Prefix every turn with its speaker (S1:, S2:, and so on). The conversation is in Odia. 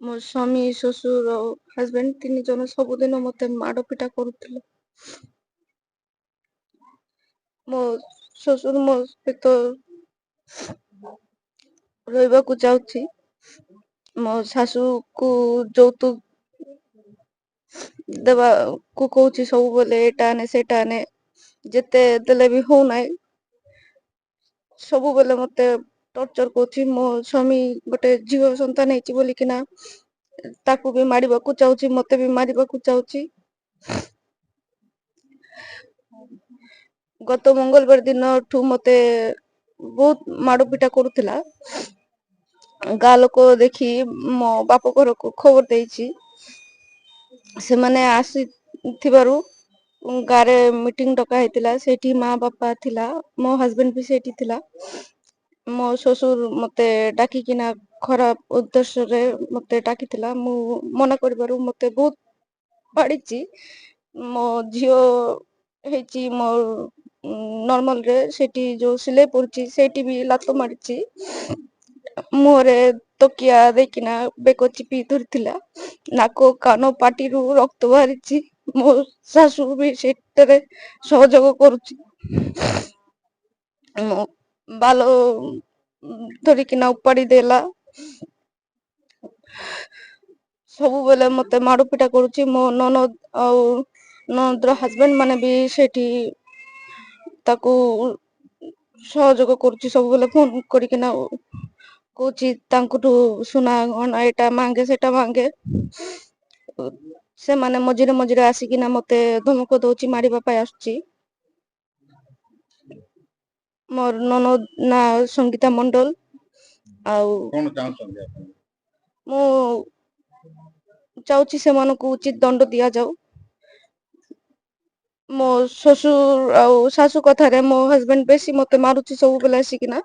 S1: ମୋ ସ୍ୱାମୀ ଶ୍ୱଶୁର ହଜବେଣ୍ଡ 3 ଜଣ ସବୁଦିନ ମତେ ମାଡ଼ ପିଟା କରୁଥିଲେ। ମୋ ଶ୍ୱଶୁର ମୋ ସହିତ ରହିବାକୁ ଚାହୁଁଛି। ମୋ ଶାଶୁକୁ ଯୌତୁକ ଦେବାକୁ କହୁଛି ସବୁବେଳେ, ଏଇଟା ଆନେ ସେଇଟା ଆନେ। ଯେତେ ଦେଲେ ବି ହଉନାହିଁ, ସବୁବେଳେ ମତେ ଟର୍ଚର କରୁଛି। ମୋ ସ୍ୱାମୀ ଗୋଟେ ଝିଅ ସନ୍ତାନ ହେଇଛି ବୋଲିକିନା ତାକୁ ବି ମାରିବାକୁ ଚାହୁଁଛି, ମତେ ବି ମାରିବାକୁ ଚାହୁଁଛି। ଗତ ମଙ୍ଗଳବାର ଦିନଠୁ ମତେ ବହୁତ ମାଡ଼ ପିଟା କରୁଥିଲା। ଗାଁ ଲୋକ ଦେଖି ମୋ ବାପ ଘରକୁ ଖବର ଦେଇଛି। ସେମାନେ ଆସିଥିବାରୁ ଗାଁରେ ମିଟିଂ ଡକା ହେଇଥିଲା। ସେଇଠି ମା ବାପା ଥିଲା, ମୋ ହଜବେଣ୍ଡ ବି ସେଇଠି ଥିଲା। ମୋ ଶ୍ୱଶୁର ମତେ ଡାକିକିନା ଖରାପ ଉଦ୍ଦେଶ୍ୟରେ ମତେ ଡାକିଥିଲା। ମୁଁ ମନା କରିବାରୁ ମତେ ବହୁତ ବାଡିଛି। ମୋ ଝିଅ ହେଇଛି ମୋ ନର୍ମାଲରେ, ସେଠି ଯୋଉ ସିଲେଇ ପଡୁଛି ସେଇଠି ବି ଲାତ ମାରିଛି। ମୁହଁରେ ତକିଆ ଦେଇକିନା ବେକ ଚିପି ଧରିଥିଲା। ନାକ କାନ ପାଟିରୁ ରକ୍ତ ବାହାରିଛି। ମୋ ଶାଶୁ ବି ସେଇଟାରେ ସହଯୋଗ କରୁଛି। ବାଲ ଧରିକିନା ଉପାଡି ଦେଲା। ସବୁବେଳେ ମତେ ମାଡ ପିଟା କରୁଛି। ମୋ ନନଦ ଆଉ ନନଦର ହଜବେଣ୍ଡ ମାନେ ବି ସେଠି ତାକୁ ସହଯୋଗ କରୁଛି। ସବୁବେଳେ ଫୋନ କରିକିନା କହୁଛି ତାଙ୍କଠୁ ସୁନା ଗହଣା ଏଇଟା ମାଗେ ସେଇଟା ମାଗେ। ସେମାନେ ମଝିରେ ମଝିରେ ଆସିକିନା ମତେ ଧମକ ଦଉଛି, ମାରିବା ପାଇଁ ଆସୁଛି। ମୋର ନନଦ ନା ସଙ୍ଗୀତା ମଣ୍ଡଳ। ଆଉ
S2: କଣ ଚାହୁଁଛନ୍ତି ଆପଣ?
S1: ମୁଁ ଚାହୁଁଛି ସେମାନଙ୍କୁ ଉଚିତ ଦଣ୍ଡ ଦିଆଯାଉ। ମୋ ଶ୍ୱଶୁର ଆଉ ଶାଶୁ କଥାରେ ମୋ ହଜବେଣ୍ଡ ବେଶୀ ମତେ ମାରୁଛି ସବୁବେଳେ ଆସିକିନା।